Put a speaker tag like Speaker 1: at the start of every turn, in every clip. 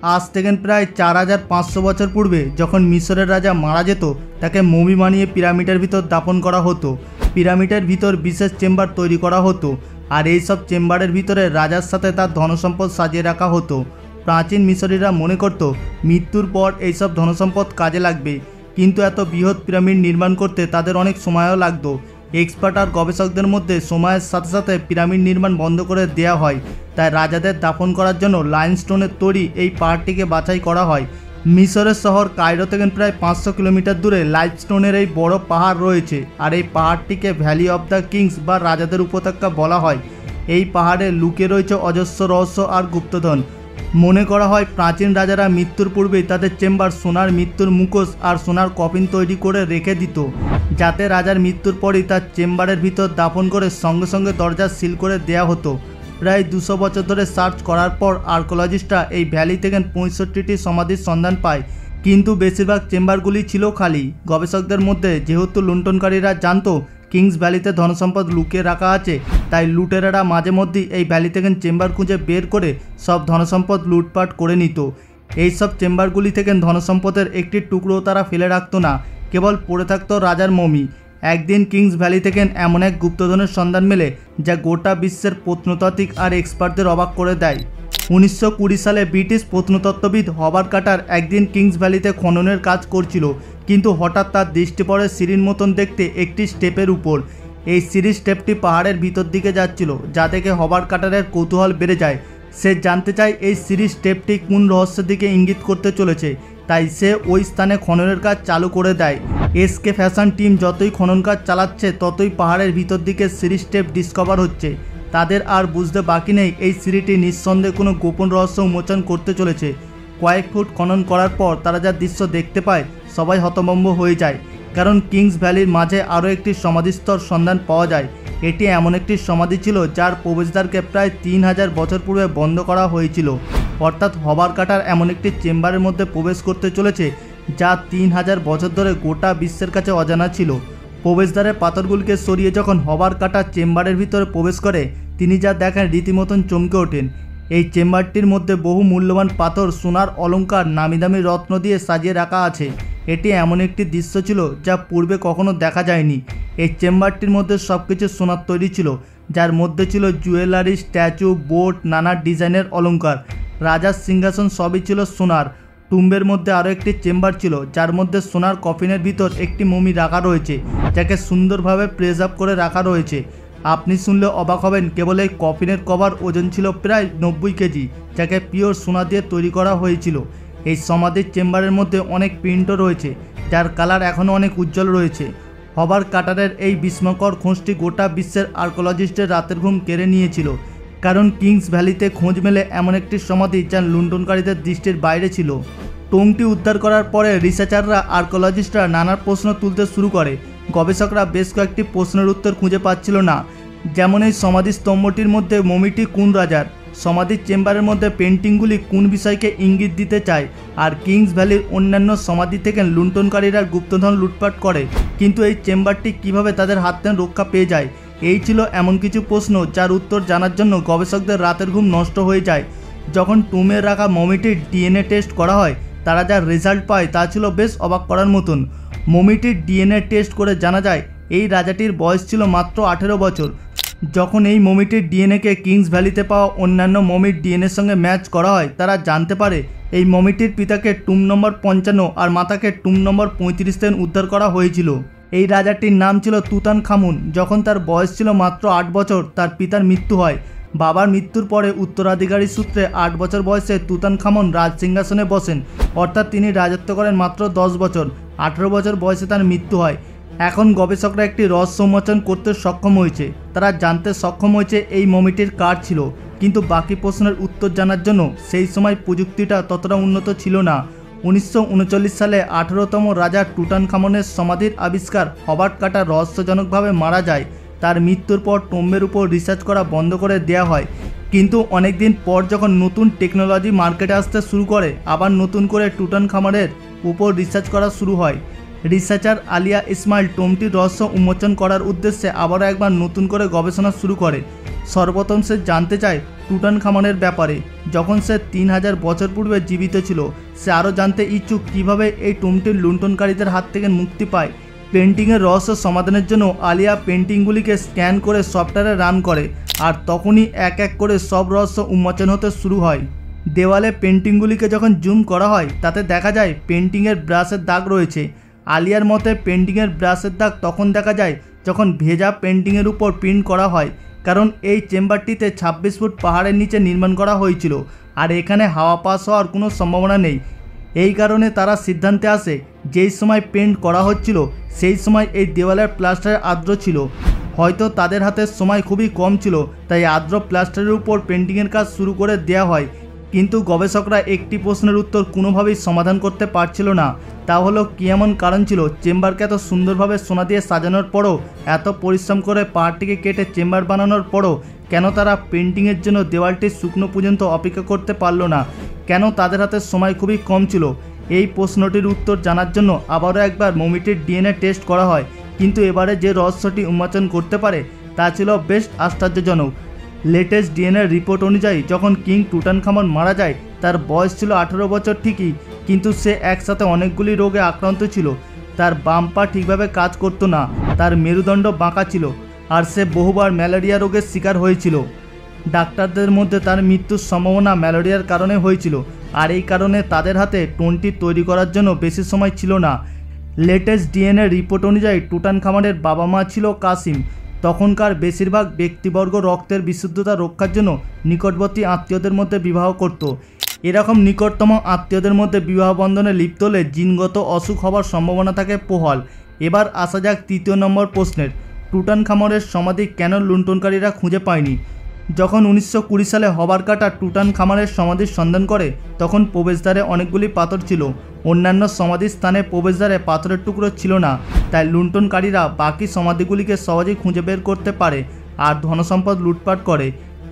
Speaker 1: আজ থেকে প্রায় 4500 বছর পূর্বে যখন মিশরের রাজা মারা যেত তাকে মমি বানিয়ে পিরামিডের ভিতর দাফন করা হতো। পিরামিডের ভিতর বিশেষ চেম্বার তৈরি করা হতো আর এই সব চেম্বারের ভিতরে রাজার সাথে তার ধনসম্পদ সাজিয়ে রাখা হতো। প্রাচীন মিশরীরা মনে করত মৃত্যুর পর এইসব ধনসম্পদ কাজে লাগবে, কিন্তু এত বৃহৎ পিরামিড নির্মাণ করতে তাদের অনেক সময়ও লাগতো। এক্সপার্ট আর গবেষকদের মধ্যে সময়ের সাথে সাথে পিরামিড নির্মাণ বন্ধ করে দেওয়া হয়, তাই রাজাদের দাফন করার জন্য লাইমস্টোনের তৈরি এই পাহাড়টিকে বাছাই করা হয়। মিশরের শহর কায়রো থেকে প্রায় 500 কিলোমিটার দূরে লাইমস্টোনের এই বড় পাহাড় রয়েছে আর এই পাহাড়টিকে ভ্যালি অফ দ্য কিংস বা রাজাদের উপত্যকা বলা হয়। এই পাহাড়ে লুকিয়ে রয়েছে অজস্র রহস্য আর গুপ্তধন। মনে করা হয় প্রাচীন রাজারা মৃত্যুর পূর্বেই তাদের চেম্বার সোনার মৃত্যুর মুখোশ আর সোনার কফিন তৈরি করে রেখে দিত, যাতে রাজার মৃত্যুর পরই তার চেম্বারের ভিতর দাফন করে সঙ্গে সঙ্গে দরজা সিল করে দেয়া হতো। প্রায় 200 বছর ধরে সার্চ করার পর আর্কোলজিস্টরা এই ভ্যালি থেকে 65টি সমাধির সন্ধান পায়, কিন্তু বেশিরভাগ চেম্বারগুলি ছিল খালি। গবেষকদের মধ্যে যেহেতু লুণ্ঠনকারীরা জানতো কিংস ভ্যালিতে ধনসম্পদ লুকিয়ে রাখা আছে, তাই লুটেরারা মাঝে মধ্যেই এই ভ্যালি থেকে চেম্বার খুঁজে বের করে সব ধনসম্পদ লুটপাট করে নিত। এই সব চেম্বারগুলি থেকে ধনসম্পদের একটি টুকরো তারা ফেলে রাখতো না, কেবল পড়ে থাকতো রাজার মমি। একদিন কিংস ভ্যালি থেকে এমন এক গুপ্তধনের সন্ধান মেলে যা গোটা বিশ্বের প্রত্নতাত্ত্বিক আর এক্সপার্টদের অবাক করে দেয়। 1920 সালে ব্রিটিশ প্রত্নতত্ত্ববিদ হবার্ট কার্টার একদিন কিংস ভ্যালিতে খননের কাজ করছিল, কিন্তু হঠাৎ তার দৃষ্টি পড়ে সিঁড়ির মতন দেখতে একটি স্টেপের উপর। এই সিঁড়ির স্টেপটি পাহাড়ের ভিতর দিকে যাচ্ছিল, যা দেখে হবার্ট কার্টারের কৌতূহল বেড়ে যায়। সে জানতে চায় এই সিঁড়ির স্টেপটি কোন রহস্যের দিকে ইঙ্গিত করতে চলেছে, তাই সে ওই স্থানে খননের কাজ চালু করে দেয়। এসকে ফ্যাশন টিম যতই খনন কাজ চালাচ্ছে ততই পাহাড়ের ভিতর দিকে সিঁড়ির স্টেপ ডিসকভার হচ্ছে। তাদের আর বুঝতে বাকি নেই এই সিঁড়িটি নিঃসন্দেহে কোনো গোপন রহস্য উন্মোচন করতে চলেছে। কয়েক ফুট খনন করার পর তারা যা দৃশ্য দেখতে পায় সবাই হতভম্ব হয়ে যায়, কারণ কিংস ভ্যালির মাঝে আরও একটি সমাধিস্থল সন্ধান পাওয়া যায়। এটি এমন একটি সমাধি ছিল যার প্রবেশদ্বারকে প্রায় 3000 বছর পূর্বে বন্ধ করা হয়েছিল। অর্থাৎ হবার্ট কার্টার এমন একটি চেম্বারের মধ্যে প্রবেশ করতে চলেছে যা 3000 বছর ধরে গোটা বিশ্বের কাছে অজানা ছিল। প্রবেশদ্বারের পাথরগুলিকে সরিয়ে যখন হবার্ট কার্টার চেম্বারের ভিতরে প্রবেশ করে, তিনি যা দেখেন রীতিমতন চমকে ওঠেন। এই চেম্বারটির মধ্যে বহু মূল্যবান পাথর, সোনার অলংকার, নামি দামি রত্ন দিয়ে সাজিয়ে রাখা আছে। এটি এমন একটি দৃশ্য ছিল যা পূর্বে কখনো দেখা যায়নি। এই চেম্বারটির মধ্যে সব কিছু সোনার তৈরি ছিল, যার মধ্যে ছিল জুয়েলারি, স্ট্যাচু, বোট, নানা ডিজাইনের অলংকার। রাজার সিংহাসন সবই ছিল সোনার। টুম্বের মধ্যে আরও একটি চেম্বার ছিল যার মধ্যে সোনার কফিনের ভিতর একটি মমি রাখা রয়েছে, যাকে সুন্দরভাবে প্রেজার্ভ করে রাখা রয়েছে। আপনি শুনলে অবাক হবেন, কেবল এই কফিনের কভার ওজন ছিল প্রায় 90 কেজি, যাকে পিওর সোনা দিয়ে তৈরি করা হয়েছিল। এই সমাধির চেম্বারের মধ্যে অনেক প্রিন্টও রয়েছে, যার কালার এখনও অনেক উজ্জ্বল রয়েছে। হবার্ট কার্টারের এই বিস্ময়কর খোঁজটি গোটা বিশ্বের আর্কোলজিস্টের রাতের ঘুম কেড়ে নিয়েছিল, কারণ কিংস ভ্যালিতে খোঁজ মেলে এমন একটি সমাধি যা লুণ্ঠনকারীদের দৃষ্টির বাইরে ছিল। টংটি উদ্ধার করার পরে রিসার্চাররা, আর্কোলজিস্টরা নানা প্রশ্ন তুলতে শুরু করে। গবেষকরা বেশ কয়েকটি প্রশ্নের উত্তর খুঁজে পাচ্ছিল না, যেমন এই সমাধি স্তম্ভটির মধ্যে মমিটি কোন রাজার, সমাধির চেম্বারের মধ্যে পেন্টিংগুলি কোন বিষয়কে ইঙ্গিত দিতে চায়, আর কিংস ভ্যালির অন্যান্য সমাধি থেকে লুণ্ঠনকারীরা গুপ্তধন লুটপাট করে, কিন্তু এই চেম্বারটি কিভাবে তাদের হাত থেকে রক্ষা পেয়ে যায়। এই ছিল এমন কিছু প্রশ্ন যার উত্তর জানার জন্য গবেষকদের রাতের ঘুম নষ্ট হয়ে যায়। যখন টুমে রাখা মমিটির ডিএনএ টেস্ট করা হয়, তারা যা রেজাল্ট পায় তা ছিল বেশ অবাক করার মতন। মমিটির ডিএনএ টেস্ট করে জানা যায় এই রাজাটির বয়স ছিল মাত্র 18 বছর। যখন এই মমিটির ডিএনএকে কিংস ভ্যালিতে পাওয়া অন্যান্য মমির ডিএনএর সঙ্গে ম্যাচ করা হয়, তারা জানতে পারে এই মমিটির পিতাকে টুম নম্বর 55 আর মাতাকে টুম নম্বর 35 থেকে উদ্ধার করা হয়েছিল। এই রাজাটির নাম ছিল তুতানখামুন। যখন তার বয়স ছিল মাত্র 8 বছর, তার পিতার মৃত্যু হয়। বাবার মৃত্যুর পরে উত্তরাধিকারী সূত্রে 8 বছর বয়সে তুতানখামুন রাজ সিংহাসনে বসেন, অর্থাৎ তিনি রাজত্ব করেন মাত্র 10 বছর। 18 বছর বয়সে তার মৃত্যু হয়। এখন গবেষকরা একটি রহস্য উন্মোচন করতে সক্ষম হয়েছে। তারা জানতে সক্ষম হয়েছে এই মমিটির কার ছিল, কিন্তু বাকি প্রশ্নের উত্তর জানার জন্য সেই সময় প্রযুক্তিটা ততটা উন্নত ছিল না। 1939 সালে 18তম রাজা তুতানখামনের সমাধির আবিষ্কার হবার্ট কার্টার রহস্যজনকভাবে মারা যায়। তার মৃত্যুর পর টম্বের উপর রিসার্চ করা বন্ধ করে দেওয়া হয়, কিন্তু অনেক দিন পর যখন নতুন টেকনোলজি মার্কেটে আসতে শুরু করে, আবার নতুন করে তুতানখামনের উপর রিসার্চ করা শুরু হয়। রিসার্চার আলিয়া ইসমাইল টোমটির রহস্য উন্মোচন করার উদ্দেশ্যে আবারও একবার নতুন করে গবেষণা শুরু করে। সর্বপ্রথম সে জানতে চায় টুটানখামনের ব্যাপারে। যখন সে 3000 বছর পূর্বে জীবিত ছিল, সে আরও জানতে ইচ্ছুক কীভাবে এই টোমটির লুণ্ঠনকারীদের হাত থেকে মুক্তি পায়। পেন্টিংয়ের রহস্য সমাধানের জন্য আলিয়া পেন্টিংগুলিকে স্ক্যান করে সফটওয়্যারে রান করে, আর তখনই এক এক করে সব রহস্য উন্মোচন হতে শুরু হয়। দেওয়ালে পেন্টিংগুলিকে যখন জুম করা হয় তাতে দেখা যায় পেন্টিংয়ের ব্রাশের দাগ রয়েছে। আলিয়ার মতে পেন্টিংয়ের ব্রাশের দাগ তখন দেখা যায় যখন ভেজা পেন্টিংয়ের উপর প্রিন্ট করা হয়, কারণ এই চেম্বারটিতে 26 ফুট পাহাড়ের নিচে নির্মাণ করা হয়েছিল, আর এখানে হাওয়া পাস হওয়ার কোনো সম্ভাবনা নেই। এই কারণে তারা সিদ্ধান্তে আসে যেই সময় পেন্ট করা হচ্ছিল সেই সময় এই দেওয়ালের প্লাস্টার আর্দ্র ছিল। হয়তো তাদের হাতে সময় খুবই কম ছিল, তাই আর্দ্র প্লাস্টারের উপর পেন্টিংয়ের কাজ শুরু করে দেওয়া হয়। কিন্তু গবেষকরা একটি প্রশ্নের উত্তর কোনোভাবেই সমাধান করতে পারছিল না। তা হলো কী এমন কারণ ছিল চেম্বারকে এত সুন্দরভাবে সোনা দিয়ে সাজানোর পরও, এত পরিশ্রম করে পাহাড়টিকে কেটে চেম্বার বানানোর পরও কেন তারা পেন্টিংয়ের জন্য দেওয়ালটি শুকনো পর্যন্ত অপেক্ষা করতে পারলো না? কেন তাদের হাতে সময় খুবই কম ছিল? এই প্রশ্নটির উত্তর জানার জন্য আবারও একবার মমিটির ডিএনএ টেস্ট করা হয়, কিন্তু এবারে যে রহস্যটি উন্মোচন করতে পারে তা ছিল বেশ আশ্চর্যজনক। লেটেস্ট ডিএনএ রিপোর্ট অনুযায়ী যখন কিং টুটানখামন মারা যায় তার বয়স ছিল 18 বছর ঠিকই, কিন্তু সে একসাথে অনেকগুলি রোগে আক্রান্ত ছিল। তার বাম পা ঠিকভাবে কাজ করতো না, তার মেরুদণ্ড বাঁকা ছিল, আর সে বহুবার ম্যালেরিয়া রোগের শিকার হয়েছিল। ডাক্তারদের মধ্যে তার মৃত্যুর সম্ভাবনা ম্যালেরিয়ার কারণে হয়েছিল, আর এই কারণে তাদের হাতে টোনটি তৈরি করার জন্য বেশি সময় ছিল না। লেটেস্ট ডিএনএ রিপোর্ট অনুযায়ী টুটানখামনের বাবা মা ছিল কাসিম। তখনকার বেশিরভাগ ব্যক্তিবর্গ রক্তের বিশুদ্ধতা রক্ষার জন্য নিকটবর্তী আত্মীয়দের মধ্যে বিবাহ করত। এরকম নিকটতম আত্মীয়দের মধ্যে বিবাহ বন্ধনে লিপ্ত হলে জিনগত অসুখ হওয়ার সম্ভাবনা থাকে প্রবল। এবার আসা যাক তৃতীয় নম্বর প্রশ্নের, টুটানখামনের সমাধি কেন লুণ্ঠনকারীরা খুঁজে পায়নি? যখন 1920 সালে হবার কাটা টুটানখামনের সমাধির সন্ধান করে তখন প্রবেশদ্বারে অনেকগুলি পাথর ছিল। অন্যান্য সমাধির স্থানে প্রবেশদ্বারে পাথরের টুকরো ছিল না, তাই লুণ্ঠনকারীরা বাকি সমাধিগুলিকে সহজেই খুঁজে বের করতে পারে আর ধনসম্পদ লুটপাট করে।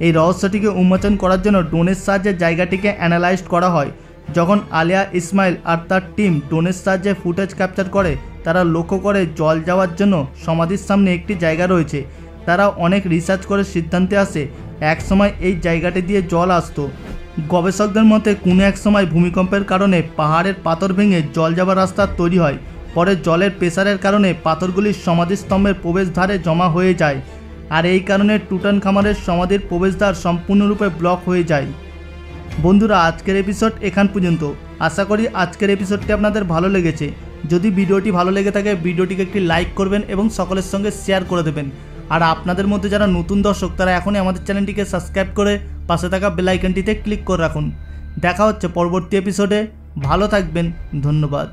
Speaker 1: এই রহস্যটিকে উন্মোচন করার জন্য ড্রোনের সাহায্যে জায়গাটিকে অ্যানালাইজ করা হয়। যখন আলিয়া ইসমাইল আর তার টিম ড্রোনের সাহায্যে ফুটেজ ক্যাপচার করে, তারা লক্ষ্য করে জল যাওয়ার জন্য সমাধির সামনে একটি জায়গা রয়েছে। তারা অনেক রিসার্চ করে সিদ্ধান্তে আসে একসময় এই জায়গাটি দিয়ে জল আসতো। গবেষকদের মতে কোনো এক সময় ভূমিকম্পের কারণে পাহাড়ের পাথর ভেঙে জল যাওয়ার রাস্তা তৈরি হয়। পরে জলের প্রেসারের কারণে পাথরগুলি সমাধিস্তম্ভের প্রবেশদ্বারে জমা হয়ে যায়, আর এই কারণে টুটানখামনের সমাধির প্রবেশদ্বার সম্পূর্ণরূপে ব্লক হয়ে যায়। বন্ধুরা, আজকের এপিসোড এখান পর্যন্ত। আশা করি আজকের এপিসোডটি আপনাদের ভালো লেগেছে। যদি ভিডিওটি ভালো লেগে থাকে ভিডিওটিকে একটি লাইক করবেন এবং সকলের সঙ্গে শেয়ার করে দেবেন। আর আপনাদের মধ্যে যারা নতুন দর্শক তারা এখনই আমাদের চ্যানেলটিকে সাবস্ক্রাইব করে পাশে থাকা বেল আইকনটিতে ক্লিক করে রাখুন। দেখা হচ্ছে পরবর্তী এপিসোডে। ভালো থাকবেন, ধন্যবাদ।